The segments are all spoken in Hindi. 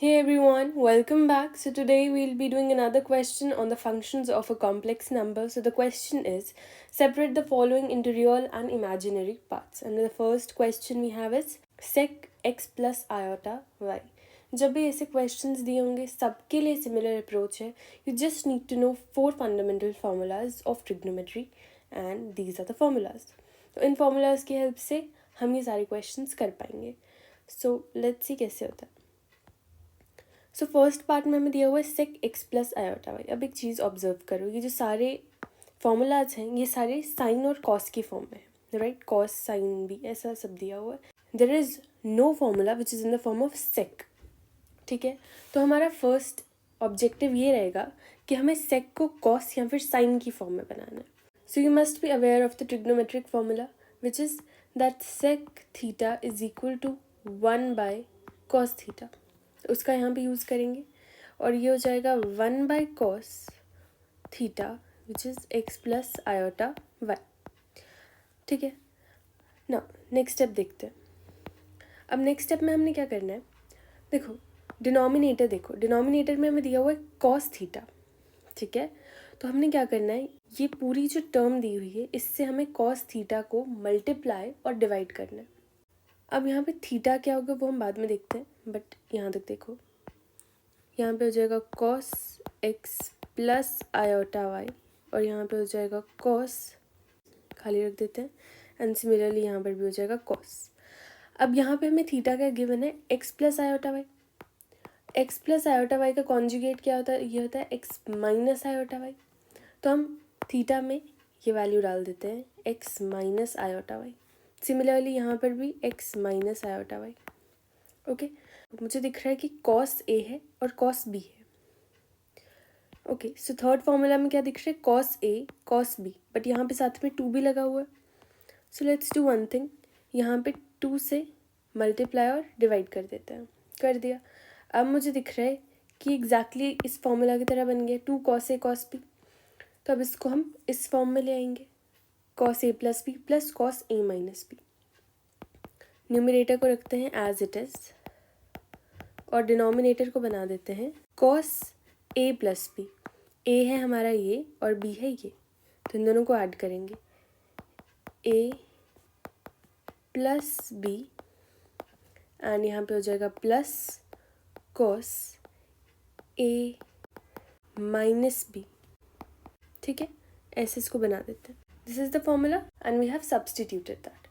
Hey everyone, welcome back. So today we'll be doing another question on the functions of a complex number. So the question is separate the following into real and imaginary parts. And the first question we have is sec x plus iota y. जब भी ऐसे क्वेश्चंस दिए होंगे सबके लिए सिमिलर अप्रोच है. You just need to know 4 fundamental formulas of trigonometry and these are the formulas. तो इन formulas की हेल्प से हम ये सारे क्वेश्चंस कर पाएंगे. So let's see कैसे होता है. सो फर्स्ट पार्ट में हमें दिया हुआ है sec X plus iota Y. अब एक चीज़ ऑब्जर्व करो, ये जो सारे फॉर्मूलाज हैं ये सारे साइन और कॉस की फॉर्म में है, राइट. कॉस साइन भी ऐसा सब दिया हुआ है. There is no formula which is in the form of sec. ठीक है, तो हमारा फर्स्ट ऑब्जेक्टिव ये रहेगा कि हमें सेक को कॉस या फिर साइन की फॉर्म में बनाना है. So you must be aware of the trigonometric formula which is that sec theta is equal to 1 by cos theta. उसका यहाँ पे यूज़ करेंगे और ये हो जाएगा 1/cos theta which is X plus iota Y. ठीक है ना. नेक्स्ट स्टेप देखते हैं. अब नेक्स्ट स्टेप में हमने क्या करना है, देखो डिनोमिनेटर में हमें दिया हुआ है cos थीटा. ठीक है, तो हमने क्या करना है, ये पूरी जो टर्म दी हुई है इससे हमें cos थीटा को मल्टीप्लाई और डिवाइड करना है. अब यहाँ पे थीटा क्या होगा वो हम बाद में देखते हैं, बट यहाँ तक देखो, यहाँ पे हो जाएगा cos x plus iota Y और यहाँ पे हो जाएगा cos, खाली रख देते हैं, एंड सिमिलरली यहाँ पर भी हो जाएगा cos. अब यहाँ पे हमें थीटा का गिवन है x plus iota Y. x plus iota Y का कॉन्जुगेट क्या होता है, ये होता है x माइनस आयोटा वाई. तो हम थीटा में ये वैल्यू डाल देते हैं x minus iota Y. Similarly यहाँ पर भी x minus iota Y. Okay, मुझे दिख रहा है कि cos a है और cos b है. ओके, सो थर्ड फॉर्मूला में क्या दिख रहा है, cos a cos b, but यहाँ पे साथ में 2 भी लगा हुआ है. So let's do one thing, यहाँ पे 2 से मल्टीप्लाई और डिवाइड कर देते हैं. कर दिया. अब मुझे दिख रहा है कि एग्जैक्टली इस फॉर्मूला की तरह बन गया 2 cos a cos b. तो अब इसको हम इस फॉर्म में ले आएंगे, cos a plus B plus cos a minus B. Numerator को रखते हैं एज इट इज़ और डिनोमिनेटर को बना देते हैं cos a plus B. a है हमारा ये और b है ये, तो इन दोनों को ऐड करेंगे a प्लस बी एंड यहाँ पे हो जाएगा plus cos a minus B. ठीक है, ऐसे इसको बना देते हैं. This is the formula and we have substituted that.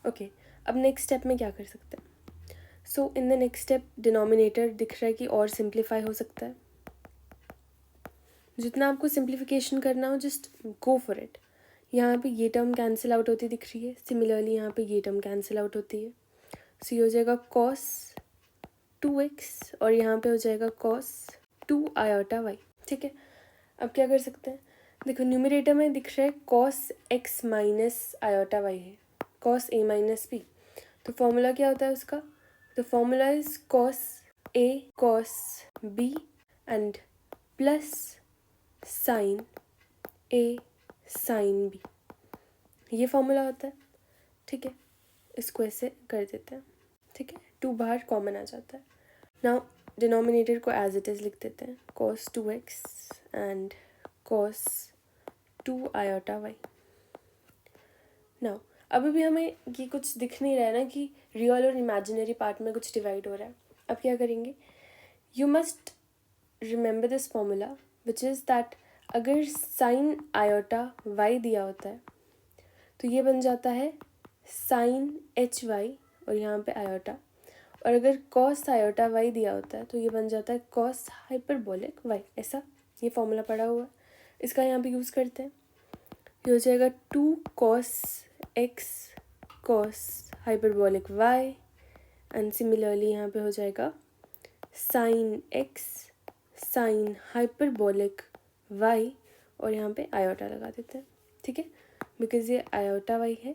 Okay, अब नेक्स्ट स्टेप में क्या कर सकते हैं. So in the next step denominator दिख रहा है कि और सिंप्लीफाई हो सकता है. जितना आपको सिंप्लीफिकेशन करना हो जस्ट गो फॉर इट. यहाँ पे ये टर्म कैंसिल आउट होती दिख रही है, सिमिलरली यहाँ पे ये टर्म कैंसिल आउट होती है. सो ये हो जाएगा cos 2x और यहाँ पे हो जाएगा cos 2 आयोटा वाई. ठीक है, अब क्या कर सकते हैं, देखो न्यूमरेटर में दिख रहा है cos x minus iota Y है, cos a माइनस बी. तो फॉर्मूला क्या होता है उसका, the formula is cos a cos b and plus sine a sine b. ये फॉर्मूला होता है. ठीक है, इसको ऐसे कर देते हैं. ठीक है, 2 बाहर कॉमन आ जाता है. नाउ डिनोमिनेटर को एज इट इज़ लिख देते हैं cos 2x and cos 2 iota Y. Now अभी भी हमें ये कुछ दिख नहीं रहा है ना कि रियल और इमेजिनरी पार्ट में कुछ डिवाइड हो रहा है. अब क्या करेंगे, you must remember this formula which is that अगर साइन आयोटा वाई दिया होता है तो ये बन जाता है साइन एच वाई और यहाँ पे आयोटा, और अगर कॉस आयोटा वाई दिया होता है तो ये बन जाता है कॉस हाइपरबोलिक वाई. ऐसा ये फॉर्मूला पड़ा हुआ है, इसका यहाँ पे यूज़ करते हैं. ये हो जाएगा 2 cos x cos hyperbolic Y and similarly यहाँ पे हो जाएगा sine x sine hyperbolic Y और यहाँ पे आयोटा लगा देते हैं. ठीक है, बिकॉज ये आयोटा वाई है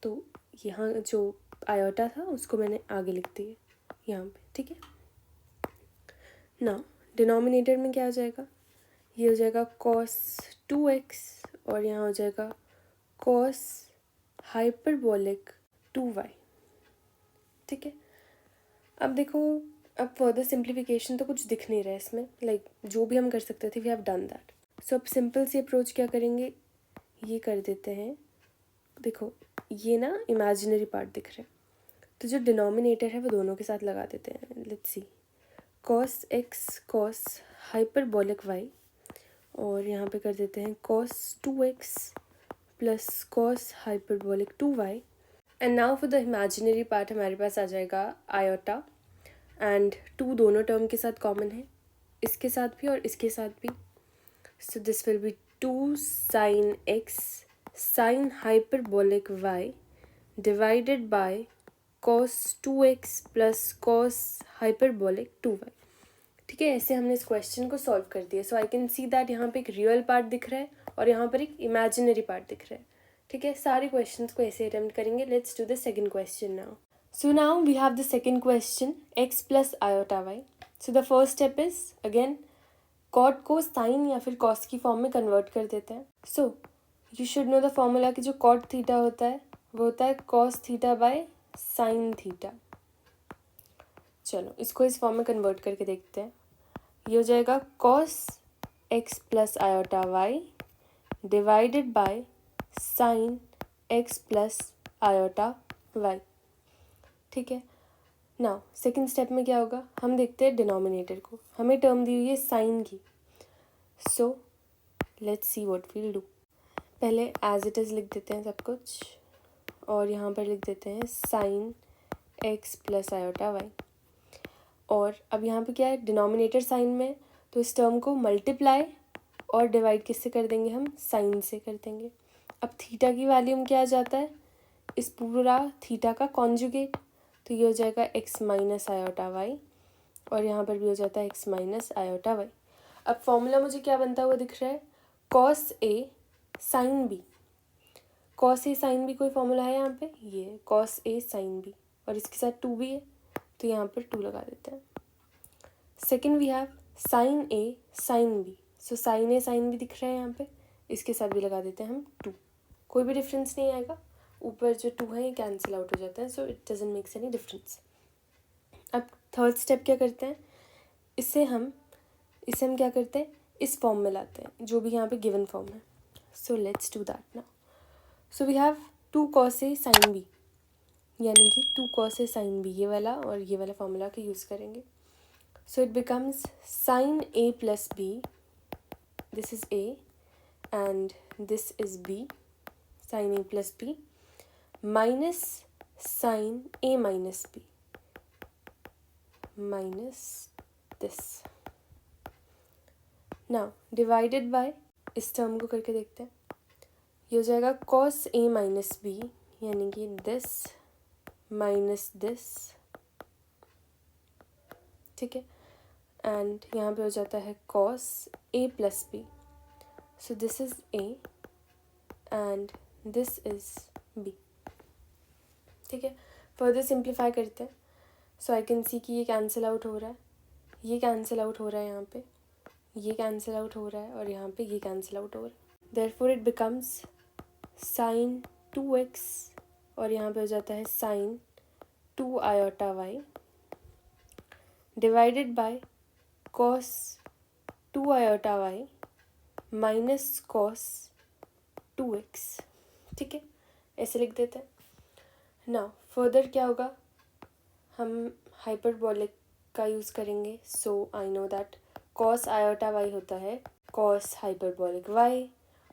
तो यहाँ जो आयोटा था उसको मैंने आगे लिख दिया यहाँ पे. ठीक है, ना डिनोमिनेटर में क्या हो जाएगा, ये हो जाएगा cos 2x और यहाँ हो जाएगा cos हाइपरबोलिक 2y. ठीक है, अब देखो अब फर्दर सिंप्लीफिकेशन तो कुछ दिख नहीं रहा है इसमें, लाइक जो भी हम कर सकते थे वी हैव डन दैट. सो अब सिंपल सी अप्रोच क्या करेंगे, ये कर देते हैं. देखो ये ना इमेजिनरी पार्ट दिख रहा है, तो जो डिनोमिनेटर है वो दोनों के साथ लगा देते हैं. Let's see, cos x cos hyperbolic y, और यहाँ पे कर देते हैं cos 2x plus cos hyperbolic 2y. And now for the imaginary part हमारे पास आ जाएगा आयोटा, एंड 2 दोनों टर्म के साथ कॉमन है, इसके साथ भी और इसके साथ भी. So this will be 2 sin x sin hyperbolic y divided by cos 2x plus cos hyperbolic 2y. ठीक है, ऐसे हमने इस क्वेश्चन को सॉल्व कर दिया. सो आई कैन सी दैट यहाँ पे एक रियल पार्ट दिख रहा है और यहाँ पर एक इमेजिनरी पार्ट दिख रहा है. ठीक है, सारे क्वेश्चंस को ऐसे अटेम्प्ट करेंगे. Let's do the second question now. So now we have the second question, x plus iota y. So the first step is again cot को sin या फिर cos की फॉर्म में कन्वर्ट कर देते हैं. So you should know the formula कि जो cot थीटा होता है वो होता है cos theta by sin theta. चलो इसको इस फॉर्म में कन्वर्ट करके देखते हैं. ये हो जाएगा cos x plus iota y divided by sin x plus iota y. ठीक है, नाउ सेकेंड स्टेप में क्या होगा, हम देखते हैं डिनोमिनेटर को. हमें टर्म दी हुई है साइन की. So let's see what we'll do. पहले एज इट इज़ लिख देते हैं सब कुछ, और यहाँ पर लिख देते हैं sine X plus iota Y. और अब यहाँ पे क्या है, डिनोमिनेटर साइन में, तो इस टर्म को मल्टीप्लाई और डिवाइड किससे कर देंगे, हम साइन से कर देंगे. अब थीटा की वैल्यूम क्या आ जाता है, इस पूरा थीटा का कॉन्जुगेट, तो ये हो जाएगा x माइनस आयोटा वाई, और यहाँ पर भी हो जाता है x माइनस आयोटा वाई. अब फॉर्मूला मुझे क्या बनता हुआ दिख रहा है, cos a sin b. cos a sin b कोई फॉर्मूला है यहाँ पे, ये cos a sin b, और इसके साथ 2 भी है तो यहाँ पर 2 लगा देते हैं. Second we have sin a sin b. So sin a sin b दिख रहा है यहाँ पे, इसके साथ भी लगा देते हैं हम 2. कोई भी डिफरेंस नहीं आएगा, ऊपर जो 2 है ये कैंसिल आउट हो जाता है. So it doesn't makes any difference. अब थर्ड स्टेप क्या करते हैं, इसे हम क्या करते हैं, इस फॉर्म में लाते हैं जो भी यहाँ पे गिवन फॉर्म है. So let's do that now. So we have 2 cos a sin b, यानी कि 2 cos a sin b, ये वाला और ये वाला फॉर्मूला का यूज़ करेंगे. So it becomes sin a plus b, this is a and this is b, sin a plus b minus sin a minus b minus this. Now divided by, इस टर्म को करके देखते हैं. ये हो जाएगा cos a माइनस b, यानी कि दिस माइनस दिस. ठीक है, एंड यहाँ पे हो जाता है cos a plus b. So this is a and this is b. ठीक है, फर्दर सिंप्लीफाई करते हैं. सो आई कैन सी कि ये कैंसिल आउट हो रहा है, ये कैंसिल आउट हो रहा है, यहाँ पे ये कैंसिल आउट हो रहा है, और यहाँ पे ये कैंसिल आउट हो रहा है. Therefore it becomes sign 2x, और यहाँ पे हो जाता है sine 2 iota Y divided by cos 2 iota वाई माइनस कॉस 2x. ठीक है, ऐसे लिख देते हैं. नाउ फर्दर क्या होगा, हम हाइपरबोलिक का यूज़ करेंगे. So I know that cos iota Y होता है कॉस हाइपरबोलिक वाई,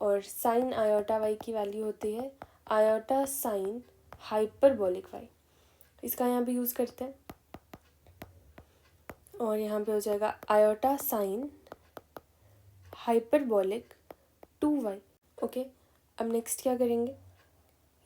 और साइन आयोटा वाई की वैल्यू होती है आयोटा साइन हाइपरबोलिक वाई. इसका यहाँ पे यूज़ करते हैं, और यहाँ पे हो जाएगा iota sine hyperbolic 2y. Okay, अब नेक्स्ट क्या करेंगे,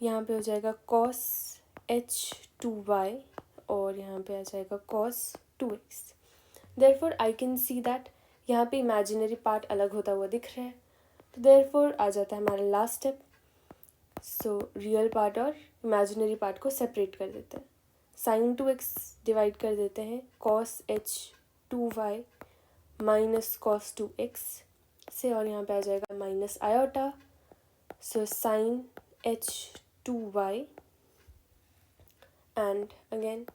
यहाँ पे हो जाएगा cos h2y, और यहाँ पे आ जाएगा cos 2x. Therefore I can see that यहाँ पे इमेजिनरी पार्ट अलग होता हुआ दिख रहा है, तो देयरफॉर आ जाता है हमारा last step. So real part और इमेजिनरी पार्ट को सेपरेट कर देते हैं. साइन 2x डिवाइड कर देते हैं cos h2y minus cos 2x से, और यहाँ पे आ जाएगा minus iota. So sine h2y, and again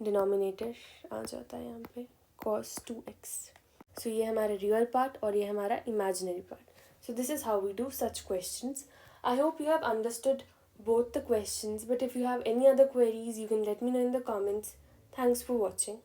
denominator आ जाता है यहाँ पे cos 2x. सो ये हमारा रियल पार्ट और ये हमारा imaginary part. So this is how we do such questions. I hope you have understood both the questions, but if you have any other queries, you can let me know in the comments. Thanks for watching.